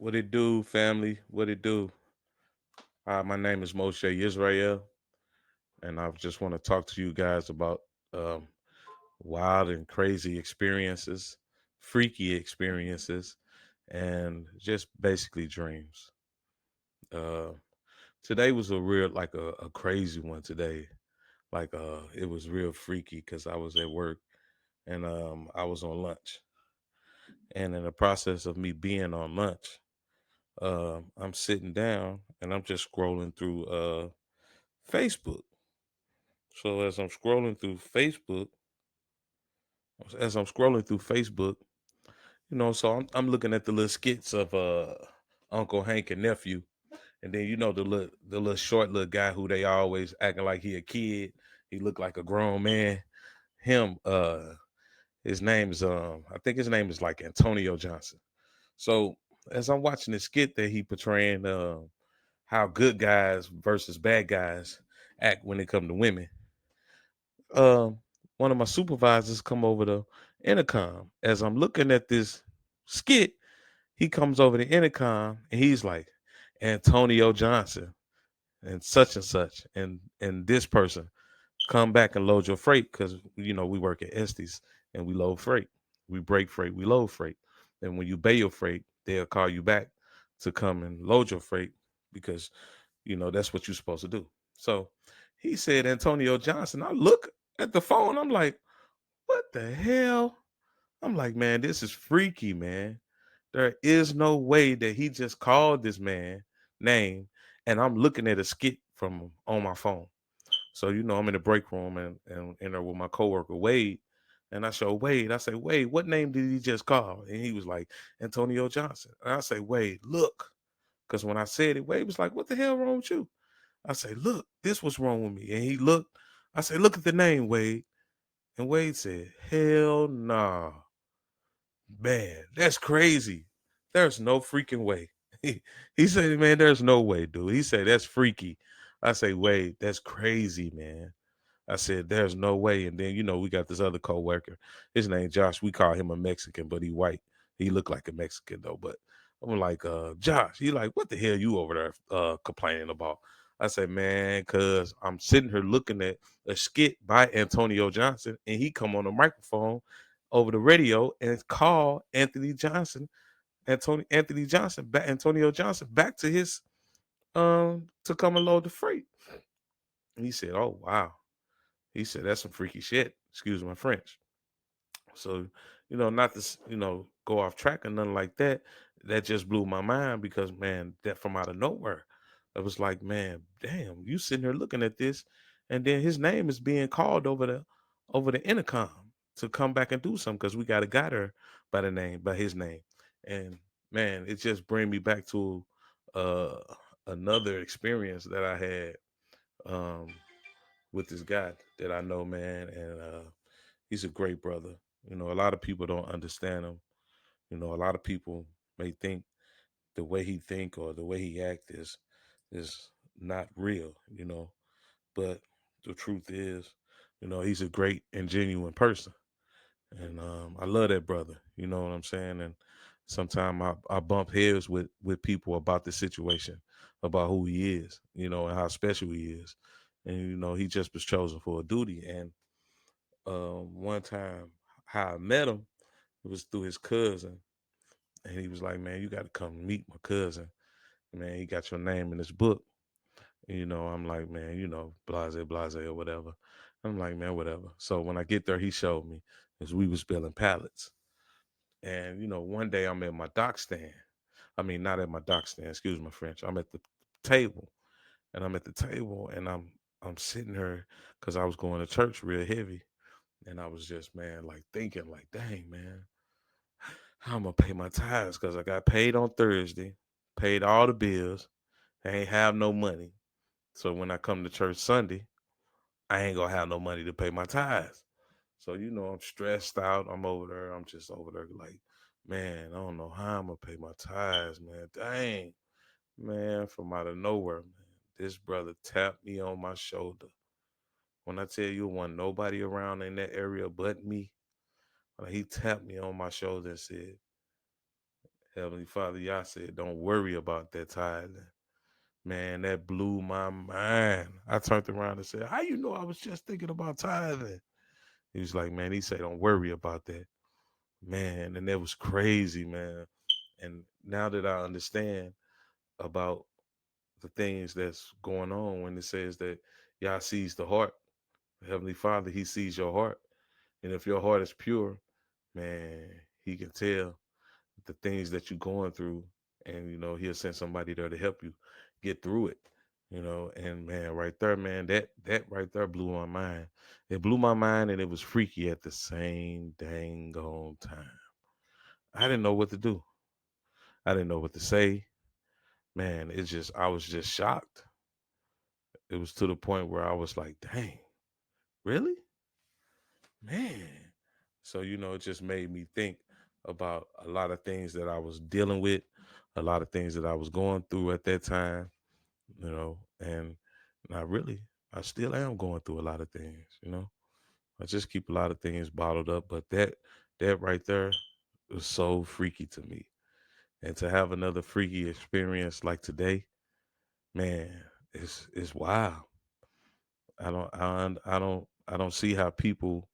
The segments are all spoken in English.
What it do, family? What it do? My name is Moshe Israel, and I just want to talk to you guys about um, wild and crazy experiences, freaky experiences, and just basically dreams. Uh, Today was a crazy one today. It was real freaky because I was at work and I was on lunch, and in the process of me being on lunch, I'm sitting down and I'm just scrolling through Facebook. So as I'm scrolling through Facebook, so I'm looking at the little skits of Uncle Hank and nephew, and then the little short little guy who they always acting like he a kid. He looked like a grown man. Him, his name is I think his name is like Antonio Johnson. So as I'm watching the skit that he portraying, how good guys versus bad guys act when it come to women, um, one of my supervisors come over the intercom. As I'm looking at this skit, he comes over the intercom and he's like, Antonio Johnson and such and this person, come back and load your freight because we work at Estes and we load freight. We break freight, we load freight. And when you pay your freight, they'll call you back to come and load your freight because that's what you're supposed to do. So he said Antonio Johnson. I look at the phone, I'm like, what the hell? I'm like, man, this is freaky, man. There is no way that he just called this man name, and I'm looking at a skit from him on my phone. So I'm in the break room and in there with my coworker Wade, and I show Wade. I say, Wade, what name did he just call? And he was like, Antonio Johnson. And I say, Wade, look, because when I said it, Wade was like, what the hell wrong with you? I say, look, this was wrong with me. And he looked. I say, look at the name, Wade. And Wade said, hell nah. Man, that's crazy. There's no freaking way. He said, man, there's no way, dude. He said, that's freaky. I say, wait, that's crazy, man. I said, there's no way. And then, we got this other coworker. His name Josh. We call him a Mexican, but he white. He looked like a Mexican though. But I'm like, Josh, he like, what the hell you over there complaining about? I said, man, cause I'm sitting here looking at a skit by Antonio Johnson, and he come on the microphone over the radio and call Antonio Johnson back to his to come and load the freight. And he said, oh wow. He said, that's some freaky shit. Excuse my French. So, not to, go off track or nothing like that. That just blew my mind because, man, that from out of nowhere, it was like, man, damn, you sitting there looking at this, and then his name is being called over the intercom to come back and do something because we got a guy there by his name, and man, it just bring me back to uh another experience that I had um with this guy that I know, man, and he's a great brother. A lot of people don't understand him. A lot of people may think the way he think or the way he act is not real. But the truth is, he's a great and genuine person, and I love that brother. You know what I'm saying? And sometimes I bump heads with people about the situation, about who he is, and how special he is, and he just was chosen for a duty. And one time, how I met him, it was through his cousin, and he was like, "Man, you got to come meet my cousin. Man, he got your name in his book." I'm like, "Man, blase, blase, or whatever." I'm like, "Man, whatever." So when I get there, he showed me as we was building pallets, and one day I'm at my dock stand. I mean, not at my dock stand. Excuse my French. I'm at the table, and I'm sitting here because I was going to church real heavy, and I was just, man, like thinking, like, dang, man, how I'm gonna pay my tithes because I got paid on Thursday, paid all the bills. I ain't have no money. So when I come to church Sunday, I ain't gonna have no money to pay my tithes. So I'm stressed out. I'm over there. I'm just over there like, man, I don't know how I'm gonna pay my tithes, man. Dang, man, from out of nowhere, man. This brother tapped me on my shoulder. When I tell you, wasn't nobody around in that area but me. He tapped me on my shoulder and said, Heavenly Father, y'all said, don't worry about that tithing. Man, that blew my mind. I turned around and said, how you know I was just thinking about tithing? He was like, man, he said, don't worry about that. Man, and that was crazy, man. And now that I understand about the things that's going on when it says that Yah sees the heart, Heavenly Father, He sees your heart. And if your heart is pure, man, He can tell the things that you're going through, and He'll send somebody there to help you get through it. And man, right there, man, that right there blew my mind. It blew my mind, and it was freaky at the same dang on time. I didn't know what to do. I didn't know what to say. Man, I was just shocked. It was to the point where I was like, dang, really? Man. So, it just made me think about a lot of things that I was dealing with, a lot of things that I was going through at that time, and not really. I still am going through a lot of things. I just keep a lot of things bottled up, but that right there was so freaky to me. And to have another freaky experience like today, man, it's wild. I don't see how people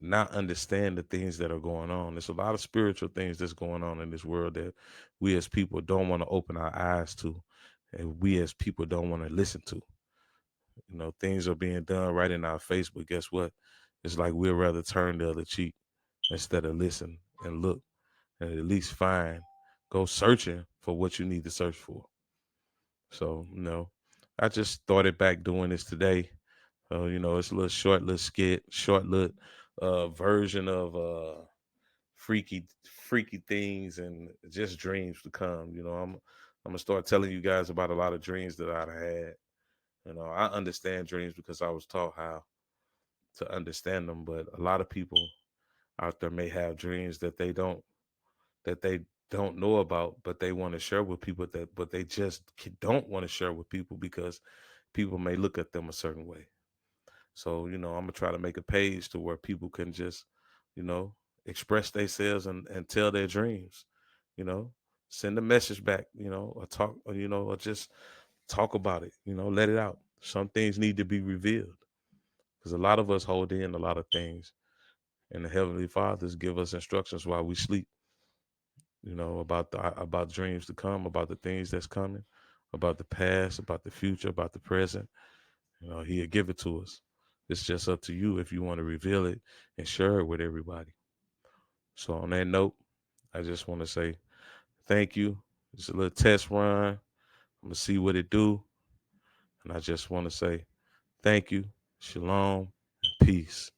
not understand the things that are going on. There's a lot of spiritual things that's going on in this world that we as people don't want to open our eyes to, and we as people don't want to listen to. Things are being done right in our face, but guess what? It's like we'd rather turn the other cheek instead of listen and look and at least go searching for what you need to search for. So, I just started back doing this today. It's a little short little skit, short little version of freaky things and just dreams to come. I'm gonna start telling you guys about a lot of dreams that I've had. I understand dreams because I was taught how to understand them, but a lot of people out there may have dreams that they don't know about, but they want to share with people, but they just don't want to share with people because people may look at them a certain way. So, I'm gonna try to make a page to where people can just, you know, express themselves and tell their dreams, you know, send a message back, or talk, or just talk about it, let it out. Some things need to be revealed because a lot of us hold in a lot of things, and the Heavenly Fathers give us instructions while we sleep, about dreams to come, about the things that's coming, about the past, about the future, about the present. He'll give it to us. It's just up to you if you want to reveal it and share it with everybody. So on that note, I just want to say thank you. It's a little test run. I'm gonna see what it do, and I just want to say thank you, shalom, and peace.